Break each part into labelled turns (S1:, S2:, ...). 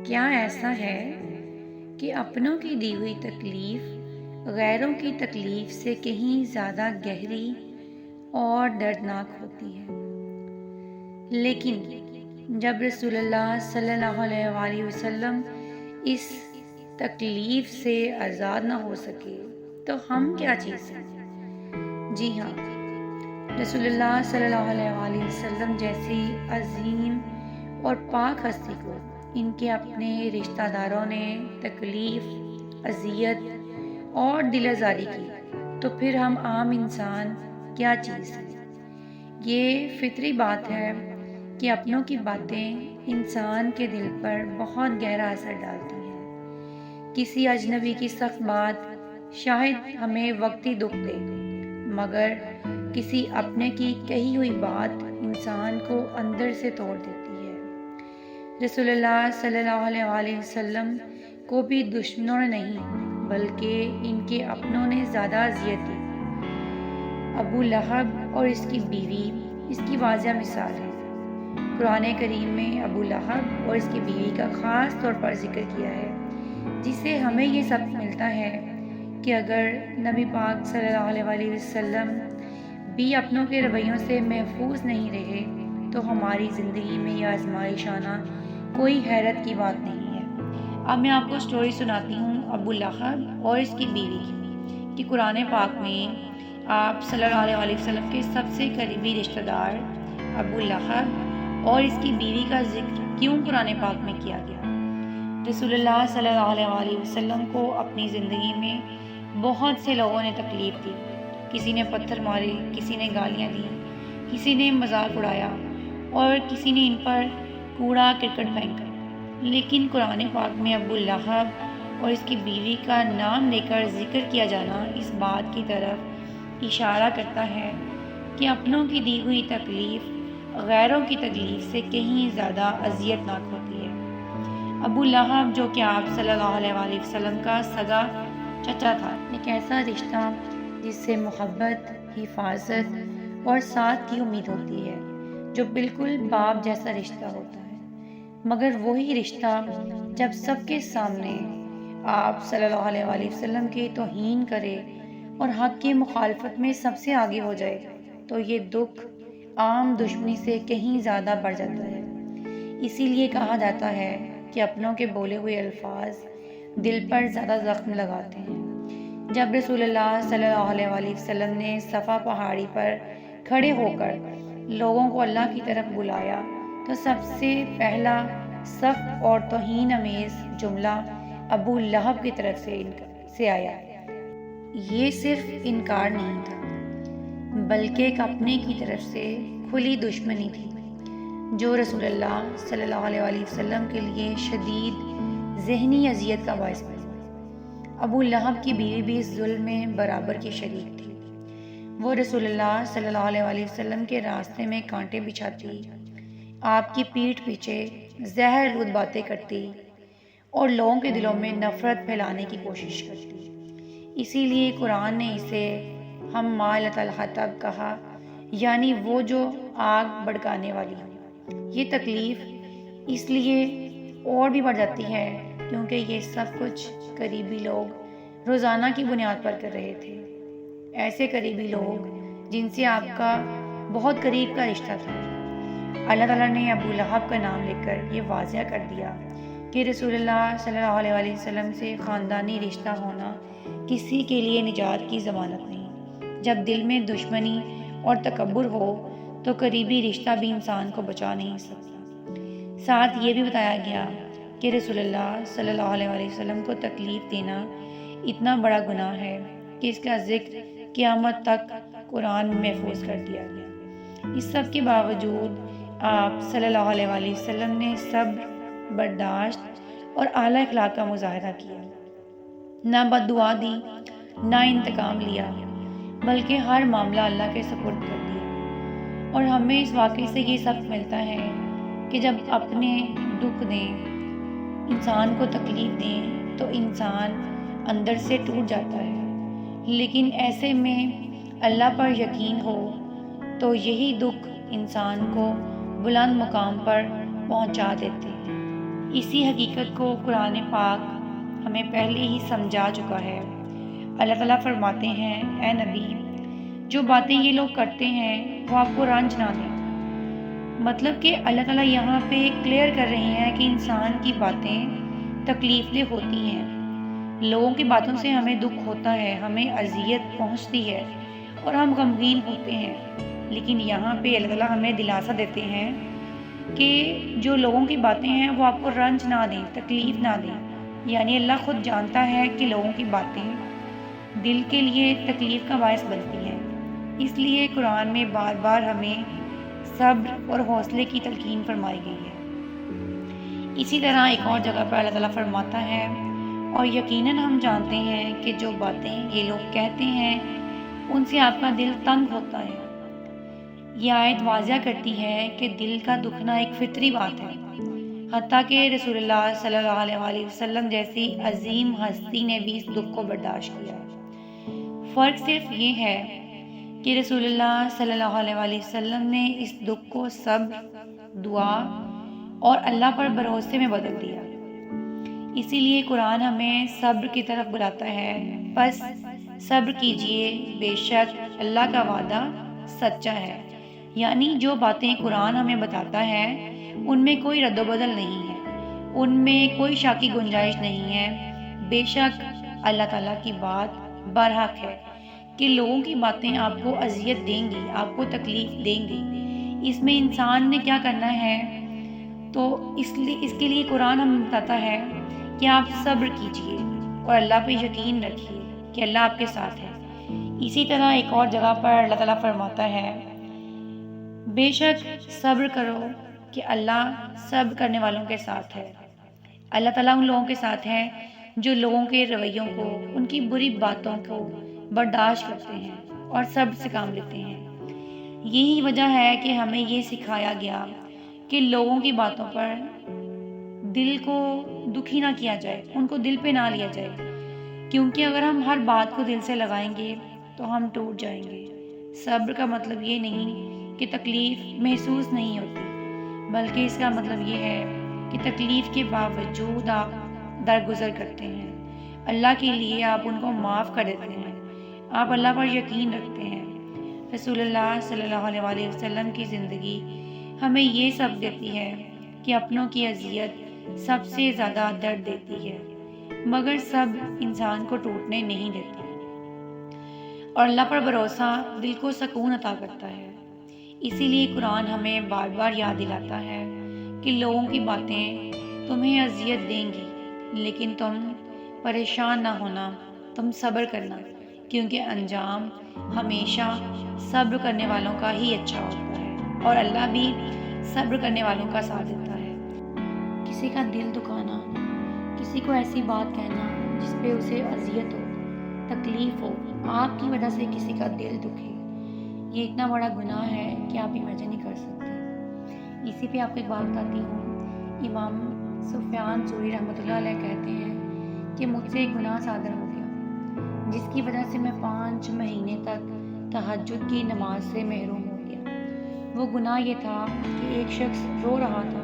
S1: کیا ایسا ہے کہ اپنوں کی دی ہوئی تکلیف غیروں کی تکلیف سے کہیں زیادہ گہری اور دردناک ہوتی ہے؟ لیکن جب رسول اللہ صلی اللہ علیہ وآلہ وسلم اس تکلیف سے آزاد نہ ہو سکے تو ہم کیا چیز ہیں؟ جی ہاں، رسول اللہ صلی اللہ علیہ وآلہ وسلم جیسی عظیم اور پاک ہستی کو ان کے اپنے رشتہ داروں نے تکلیف، اذیت اور دل آزاری کی تو پھر ہم عام انسان کیا چیز ہیں؟ یہ فطری بات ہے کہ اپنوں کی باتیں انسان کے دل پر بہت گہرا اثر ڈالتی ہیں۔ کسی اجنبی کی سخت بات شاید ہمیں وقتی دکھ دے، مگر کسی اپنے کی کہی ہوئی بات انسان کو اندر سے توڑ دیتی ہے۔ رسول اللہ صلی اللہ علیہ وآلہ وسلم کو بھی دشمنوں نے نہیں بلکہ ان کے اپنوں نے زیادہ اذیت دی۔ ابو لہب اور اس کی بیوی اس کی واضح مثال ہے۔ قرآن کریم میں ابو لہب اور اس کی بیوی کا خاص طور پر ذکر کیا ہے، جس سے ہمیں یہ سبق ملتا ہے کہ اگر نبی پاک صلی اللہ علیہ وآلہ وسلم بھی اپنوں کے رویوں سے محفوظ نہیں رہے تو ہماری زندگی میں یہ آزمائش آنا کوئی حیرت کی بات نہیں ہے۔ اب میں آپ کو سٹوری سناتی ہوں ابو لہب اور اس کی بیوی کی، کہ قرآن پاک میں آپ صلی اللہ علیہ وآلہ وسلم کے سب سے قریبی رشتہ دار ابو لہب اور اس کی بیوی کا ذکر کیوں قرآن پاک میں کیا گیا۔ رسول اللہ صلی اللہ علیہ وآلہ وسلم کو اپنی زندگی میں بہت سے لوگوں نے تکلیف دی۔ کسی نے پتھر مارے، کسی نے گالیاں دی، کسی نے مذاق اڑایا اور کسی نے ان پر کوڑا کرکٹ پھینکا، لیکن قرآن پاک میں ابو لہب اور اس کی بیوی کا نام لے کر ذکر کیا جانا اس بات کی طرف اشارہ کرتا ہے کہ اپنوں کی دی ہوئی تکلیف غیروں کی تکلیف سے کہیں زیادہ اذیت ناک ہوتی ہے۔ ابو لہب جو کہ آپ صلی اللہ علیہ وآلہ وسلم کا سگا چچا تھا، ایک ایسا رشتہ جس سے محبت، حفاظت اور ساتھ کی امید ہوتی ہے، جو بالکل باپ جیسا رشتہ ہوتا ہے، مگر وہی رشتہ جب سب کے سامنے آپ صلی اللہ علیہ وآلہ وسلم کی توہین کرے اور حق کی مخالفت میں سب سے آگے ہو جائے تو یہ دکھ عام دشمنی سے کہیں زیادہ بڑھ جاتا ہے۔ اسی لیے کہا جاتا ہے کہ اپنوں کے بولے ہوئے الفاظ دل پر زیادہ زخم لگاتے ہیں۔ جب رسول اللہ صلی اللہ علیہ وآلہ وسلم نے صفا پہاڑی پر کھڑے ہو کر لوگوں کو اللہ کی طرف بلایا تو سب سے پہلا سخت اور توہین امیز جملہ ابو لہب کی طرف سے آیا۔ یہ صرف انکار نہیں تھا بلکہ ایک اپنے کی طرف سے کھلی دشمنی تھی، جو رسول اللہ صلی اللہ علیہ وآلہ وسلم کے لیے شدید ذہنی اذیت کا باعث بنی۔ ابو لہب کی بیوی بھی اس ظلم میں برابر کی شریک تھی۔ وہ رسول اللہ صلی اللہ علیہ وآلہ وسلم کے راستے میں کانٹے بچھاتی، آپ کی پیٹھ پیچھے زہر آلود باتیں کرتی اور لوگوں کے دلوں میں نفرت پھیلانے کی کوشش کرتی۔ اسی لیے قرآن نے اسے حمالۃ الحطب کہا، یعنی وہ جو آگ بھڑکانے والی ہو۔ یہ تکلیف اس لیے اور بھی بڑھ جاتی ہے کیونکہ یہ سب کچھ قریبی لوگ روزانہ کی بنیاد پر کر رہے تھے، ایسے قریبی لوگ جن سے آپ کا بہت قریب کا رشتہ تھا۔ اللہ تعالیٰ نے ابو لہب کا نام لے کر یہ واضح کر دیا کہ رسول اللہ صلی اللہ علیہ وآلہ وسلم سے خاندانی رشتہ ہونا کسی کے لیے نجات کی ضمانت نہیں۔ جب دل میں دشمنی اور تکبر ہو تو قریبی رشتہ بھی انسان کو بچا نہیں سکتا۔ ساتھ یہ بھی بتایا گیا کہ رسول اللہ صلی اللہ علیہ وآلہ وسلم کو تکلیف دینا اتنا بڑا گناہ ہے کہ اس کا ذکر قیامت تک قرآن میں محفوظ کر دیا گیا۔ اس سب کے باوجود آپ صلی اللہ علیہ وآلہ وسلم نے صبر، برداشت اور اعلیٰ اخلاق کا مظاہرہ کیا، نہ بد دعا دی، نہ انتقام لیا، بلکہ ہر معاملہ اللہ کے سپرد کر دیا۔ اور ہمیں اس واقعے سے یہ سبق ملتا ہے کہ جب اپنے دکھ دیں، انسان کو تکلیف دیں تو انسان اندر سے ٹوٹ جاتا ہے، لیکن ایسے میں اللہ پر یقین ہو تو یہی دکھ انسان کو بلند مقام پر پہنچا دیتے ہیں۔ اسی حقیقت کو قرآن پاک ہمیں پہلے ہی سمجھا چکا ہے۔ اللہ تعالیٰ فرماتے ہیں، اے نبی، جو باتیں یہ لوگ کرتے ہیں وہ آپ کو رنج نہ دیں۔ مطلب کہ اللہ تعالیٰ یہاں پہ کلیئر کر رہے ہیں کہ انسان کی باتیں تکلیف دہ ہوتی ہیں، لوگوں کی باتوں سے ہمیں دکھ ہوتا ہے، ہمیں اذیت پہنچتی ہے اور ہم غمگین ہوتے ہیں، لیکن یہاں پہ اللہ تعالیٰ ہمیں دلاسا دیتے ہیں کہ جو لوگوں کی باتیں ہیں وہ آپ کو رنج نہ دیں، تکلیف نہ دیں۔ یعنی اللہ خود جانتا ہے کہ لوگوں کی باتیں دل کے لیے تکلیف کا باعث بنتی ہیں، اس لیے قرآن میں بار بار ہمیں صبر اور حوصلے کی تلقین فرمائی گئی ہے۔ اسی طرح ایک اور جگہ پر اللہ تعالیٰ فرماتا ہے، اور یقیناً ہم جانتے ہیں کہ جو باتیں یہ لوگ کہتے ہیں ان سے آپ کا دل تنگ ہوتا ہے۔ یہ آیت واضح کرتی ہے کہ دل کا دکھنا ایک فطری بات ہے، حتیٰ کہ رسول اللہ صلی اللہ علیہ وسلم جیسی عظیم ہستی نے بھی اس دکھ کو برداشت کیا۔ فرق صرف یہ ہے کہ رسول اللہ صلی اللہ علیہ وسلم نے اس دکھ کو صبر، دعا اور اللہ پر بھروسے میں بدل دیا۔ اسی لیے قرآن ہمیں صبر کی طرف بلاتا ہے، بس صبر کیجئے، بے شک اللہ کا وعدہ سچا ہے۔ یعنی جو باتیں قرآن ہمیں بتاتا ہے ان میں کوئی رد و بدل نہیں ہے، ان میں کوئی شک کی گنجائش نہیں ہے۔ بے شک اللہ تعالیٰ کی بات برحق ہے کہ لوگوں کی باتیں آپ کو اذیت دیں گی، آپ کو تکلیف دیں گی۔ اس میں انسان نے کیا کرنا ہے؟ تو اس کے لیے قرآن ہمیں بتاتا ہے کہ آپ صبر کیجئے اور اللہ پہ یقین رکھیے کہ اللہ آپ کے ساتھ ہے۔ اسی طرح ایک اور جگہ پر اللہ تعالیٰ فرماتا ہے، بے شک صبر کرو کہ اللہ صبر کرنے والوں کے ساتھ ہے۔ اللہ تعالیٰ ان لوگوں کے ساتھ ہے جو لوگوں کے رویوں کو، ان کی بری باتوں کو برداشت کرتے ہیں اور صبر سے کام لیتے ہیں۔ یہی وجہ ہے کہ ہمیں یہ سکھایا گیا کہ لوگوں کی باتوں پر دل کو دکھی نہ کیا جائے، ان کو دل پہ نہ لیا جائے، کیونکہ اگر ہم ہر بات کو دل سے لگائیں گے تو ہم ٹوٹ جائیں گے۔ صبر کا مطلب یہ نہیں کہ تکلیف محسوس نہیں ہوتی، بلکہ اس کا مطلب یہ ہے کہ تکلیف کے باوجود آپ درگزر کرتے ہیں، اللہ کے لیے آپ ان کو معاف کر دیتے ہیں، آپ اللہ پر یقین رکھتے ہیں۔ رسول اللہ صلی اللہ علیہ وسلم کی زندگی ہمیں یہ سبق دیتی ہے کہ اپنوں کی اذیت سب سے زیادہ درد دیتی ہے، مگر سب انسان کو ٹوٹنے نہیں دیتی، اور اللہ پر بھروسہ دل کو سکون عطا کرتا ہے۔ اسی لیے قرآن ہمیں بار بار یاد دلاتا ہے کہ لوگوں کی باتیں تمہیں اذیت دیں گی، لیکن تم پریشان نہ ہونا، تم صبر کرنا، کیونکہ انجام ہمیشہ صبر کرنے والوں کا ہی اچھا ہوتا ہے، اور اللہ بھی صبر کرنے والوں کا ساتھ دیتا ہے۔ کسی کا دل دکھانا، کسی کو ایسی بات کہنا جس پہ اسے اذیت ہو، تکلیف ہو، آپ کی وجہ سے کسی کا دل دکھے، یہ اتنا بڑا گناہ ہے کہ آپ امیجن نہیں کر سکتے۔ اسی پہ آپ کو ایک بات بتاتی ہوں، امام سفیان ثوری رحمۃ اللہ علیہ کہتے ہیں کہ مجھ سے ایک گناہ صادر ہو گیا جس کی وجہ سے میں 5 مہینے تک تہجد کی نماز سے محروم ہو گیا۔ وہ گناہ یہ تھا کہ ایک شخص رو رہا تھا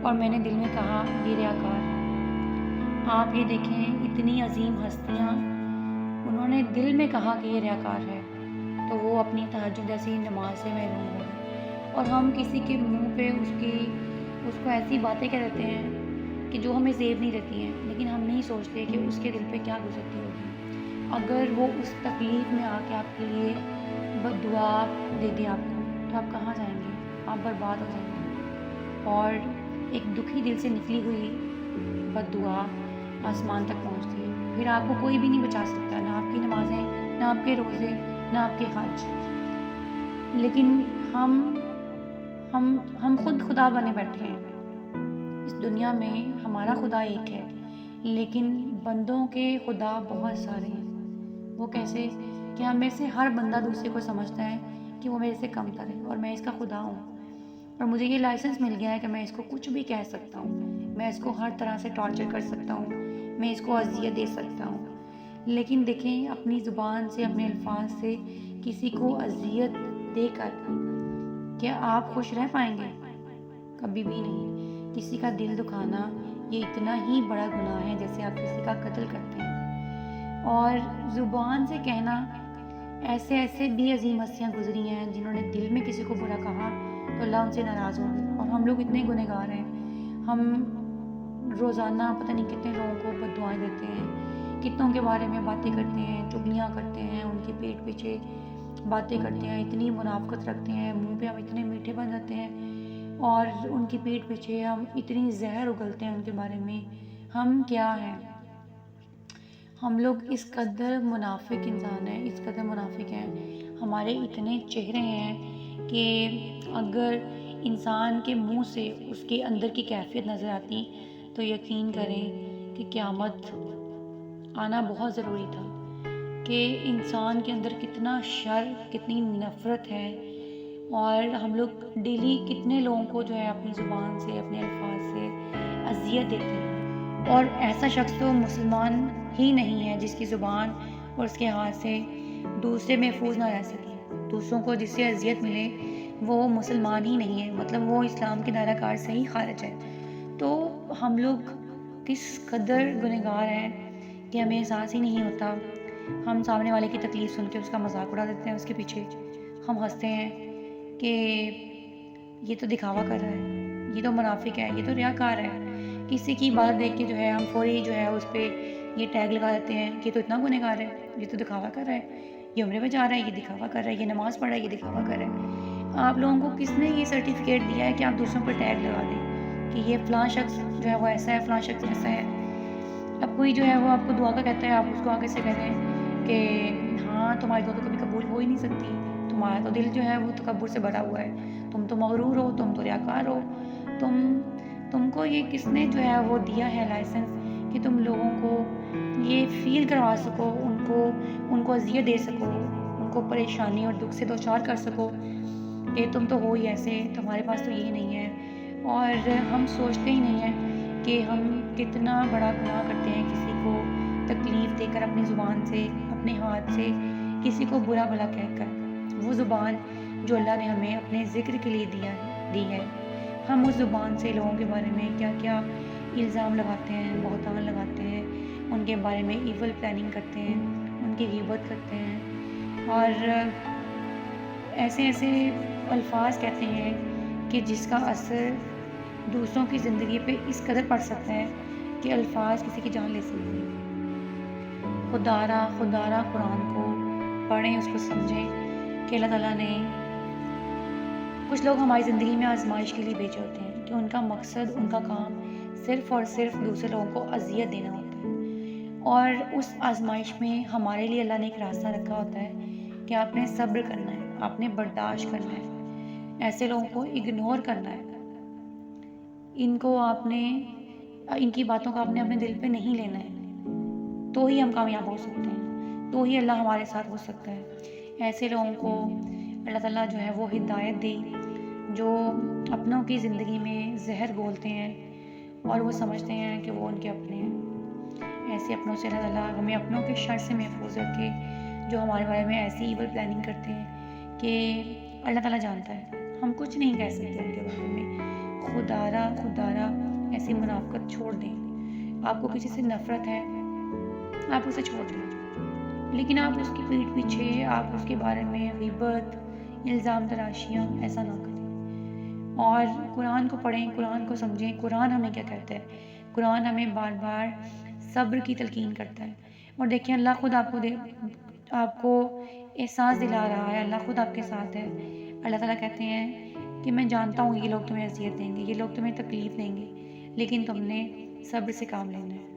S1: اور میں نے دل میں کہا، یہ ریاکار ہے۔ آپ یہ دیکھیں، اتنی عظیم ہستیاں، انہوں نے دل میں کہا کہ یہ ریاکار ہے، تو وہ اپنی تہجد جیسی نماز سے محروم ہو گئے، اور ہم کسی کے منہ پہ اس کو ایسی باتیں کہہ دیتے ہیں کہ جو ہمیں زیب نہیں دیتی ہیں، لیکن ہم نہیں سوچتے کہ اس کے دل پہ کیا گزرتی ہوگی۔ اگر وہ اس تکلیف میں آ کے آپ کے لیے بد دعا دے دے آپ کو، تو آپ کہاں جائیں گے؟ آپ برباد ہو جائیں گے۔ اور ایک دکھی دل سے نکلی ہوئی بد دعا آسمان تک پہنچتی ہے، پھر آپ کو کوئی بھی نہیں بچا سکتا، نہ آپ کی نمازیں، نہ آپ کے روزے، نہ آپ کے حج۔ لیکن ہم خود خدا بنے بیٹھے ہیں۔ اس دنیا میں ہمارا خدا ایک ہے، لیکن بندوں کے خدا بہت سارے ہیں۔ وہ کیسے کہ ہم میں سے ہر بندہ دوسرے کو سمجھتا ہے کہ وہ میرے سے کم تر ہے اور میں اس کا خدا ہوں، اور مجھے یہ لائسنس مل گیا ہے کہ میں اس کو کچھ بھی کہہ سکتا ہوں، میں اس کو ہر طرح سے ٹارچر کر سکتا ہوں، میں اس کو اذیت دے سکتا ہوں۔ لیکن دیکھیں، اپنی زبان سے، اپنے الفاظ سے کسی کو اذیت دے کر کیا آپ خوش رہ پائیں گے؟ کبھی بھی نہیں۔ کسی کا دل دکھانا یہ اتنا ہی بڑا گناہ ہے جیسے آپ کسی کا قتل کرتے ہیں۔ اور زبان سے کہنا، ایسے ایسے بھی عظیم ہستیاں گزری ہیں جنہوں نے دل میں کسی کو برا کہا تو اللہ ان سے ناراض ہو گیا، اور ہم لوگ اتنے گنہگار ہیں، ہم روزانہ پتہ نہیں کتنے لوگوں کو بد دعائیں دیتے ہیں، کتنوں کے بارے میں باتیں کرتے ہیں، چغلیاں کرتے ہیں، ان کے پیٹ پیچھے باتیں کرتے ہیں، اتنی منافقت رکھتے ہیں، منہ پہ ہم اتنے میٹھے بن جاتے ہیں، اور ان کی پیٹ پیچھے ہم اتنی زہر اگلتے ہیں ان کے بارے میں۔ ہم کیا ہیں؟ ہم لوگ اس قدر منافق انسان ہیں، اس قدر منافق ہیں، ہمارے اتنے چہرے ہیں کہ اگر انسان کے منہ سے اس کے اندر کی کیفیت نظر آتی تو یقین کریں کہ قیامت آنا بہت ضروری تھا، کہ انسان کے اندر کتنا شر، کتنی نفرت ہے، اور ہم لوگ ڈیلی کتنے لوگوں کو جو ہے اپنی زبان سے، اپنے الفاظ سے اذیت دیتے ہیں۔ اور ایسا شخص تو مسلمان ہی نہیں ہے جس کی زبان اور اس کے ہاتھ سے دوسرے محفوظ نہ رہ سکے، دوسروں کو جس سے اذیت ملے وہ مسلمان ہی نہیں ہے، مطلب وہ اسلام کے دائرہ کار سے ہی خارج ہے۔ تو ہم لوگ کس قدر گنہگار ہیں کہ ہمیں احساس ہی نہیں ہوتا۔ ہم سامنے والے کی تکلیف سن کے اس کا مذاق اڑا دیتے ہیں، اس کے پیچھے ہم ہنستے ہیں کہ یہ تو دکھاوا کر رہا ہے، یہ تو منافق ہے، یہ تو ریاکار ہے۔ کسی کی بات دیکھ کے جو ہے ہم فوری جو ہے اس پہ یہ ٹیگ لگا دیتے ہیں کہ یہ تو اتنا گنہگار ہے، یہ تو دکھاوا کر رہا ہے، یہ عمرے پہ جا رہا ہے، یہ دکھاوا کر رہا ہے، یہ نماز پڑھ رہا ہے، یہ دکھاوا کر رہا ہے۔ آپ لوگوں کو کس نے یہ سرٹیفکیٹ دیا ہے کہ آپ دوسروں پر ٹیگ لگا دیں کہ یہ فلاں شخص جو ہے وہ ایسا ہے، فلاں شخص ایسا ہے؟ اب کوئی جو ہے وہ آپ کو دعا کا کہتا ہے، آپ اس کو آگے سے کہتے ہیں کہ ہاں تمہاری دعا تو کبھی قبول ہو ہی نہیں سکتی، تمہارا تو دل جو ہے وہ تکبر سے بھرا ہوا ہے، تم تو مغرور ہو، تم تو ریاکار ہو، تم کو یہ کس نے جو ہے وہ دیا ہے لائسنس کہ تم لوگوں کو یہ فیل کروا سکو، ان کو اذیت دے سکو، ان کو پریشانی اور دکھ سے دوچار کر سکو کہ تم تو ہو ہی ایسے، تمہارے پاس تو یہ نہیں ہے۔ اور ہم سوچتے ہی نہیں ہیں کہ ہم کتنا بڑا گناہ کرتے ہیں، کسی کو تکلیف دے کر اپنی زبان سے، اپنے ہاتھ سے کسی کو برا بھلا کہہ کر۔ وہ زبان جو اللہ نے ہمیں اپنے ذکر کے لیے دی ہے، ہم اس زبان سے لوگوں کے بارے میں کیا کیا الزام لگاتے ہیں، بہتان لگاتے ہیں، ان کے بارے میں ایول پلاننگ کرتے ہیں، ان کی غیبت کرتے ہیں، اور ایسے ایسے الفاظ کہتے ہیں کہ جس کا اثر دوسروں کی زندگی پہ اس قدر پڑ سکتا ہے کہ الفاظ کسی کی جان لے سکتے ہیں۔ خدارہ قرآن کو پڑھیں، اس کو سمجھیں کہ اللہ تعالیٰ نے کچھ لوگ ہماری زندگی میں آزمائش کے لیے بھیجے ہوتے ہیں کہ ان کا مقصد، ان کا کام صرف اور صرف دوسرے لوگوں کو اذیت دینا ہوتا ہے، اور اس آزمائش میں ہمارے لیے اللہ نے ایک راستہ رکھا ہوتا ہے کہ آپ نے صبر کرنا ہے، آپ نے برداشت کرنا ہے، ایسے لوگوں کو اگنور کرنا ہے، ان کی باتوں کو آپ نے اپنے دل پہ نہیں لینا ہے، تو ہی ہم کامیاب ہو سکتے ہیں، تو ہی اللہ ہمارے ساتھ ہو سکتا ہے۔ ایسے لوگوں کو اللہ تعالیٰ جو ہے وہ ہدایت دے جو اپنوں کی زندگی میں زہر گھولتے ہیں اور وہ سمجھتے ہیں کہ وہ ان کے اپنے ہیں۔ ایسے اپنوں سے اللہ تعالیٰ ہمیں اپنوں کے شر سے محفوظ رکھے جو ہمارے بارے میں ایسی ایول پلاننگ کرتے ہیں کہ اللہ تعالیٰ جانتا ہے، ہم کچھ نہیں کہہ سکتے ان کے بارے میں۔ خدارہ ایسی منافقت چھوڑ دیں۔ آپ کو کسی سے نفرت ہے، آپ اسے چھوڑ دیں، لیکن آپ اس کی پیٹھ پیچھے، آپ اس کے بارے میں غیبت، الزام تراشیاں ایسا نہ کریں۔ اور قرآن کو پڑھیں، قرآن کو سمجھیں، قرآن ہمیں کیا کہتا ہے۔ قرآن ہمیں بار بار صبر کی تلقین کرتا ہے، اور دیکھیں اللہ خود آپ کو احساس دلا رہا ہے، اللہ خود آپ کے ساتھ ہے۔ اللہ تعالیٰ کہتے ہیں کہ میں جانتا ہوں یہ لوگ تمہیں اذیت دیں گے، یہ لوگ تمہیں تکلیف دیں گے، لیکن تم نے صبر سے کام لینا ہے۔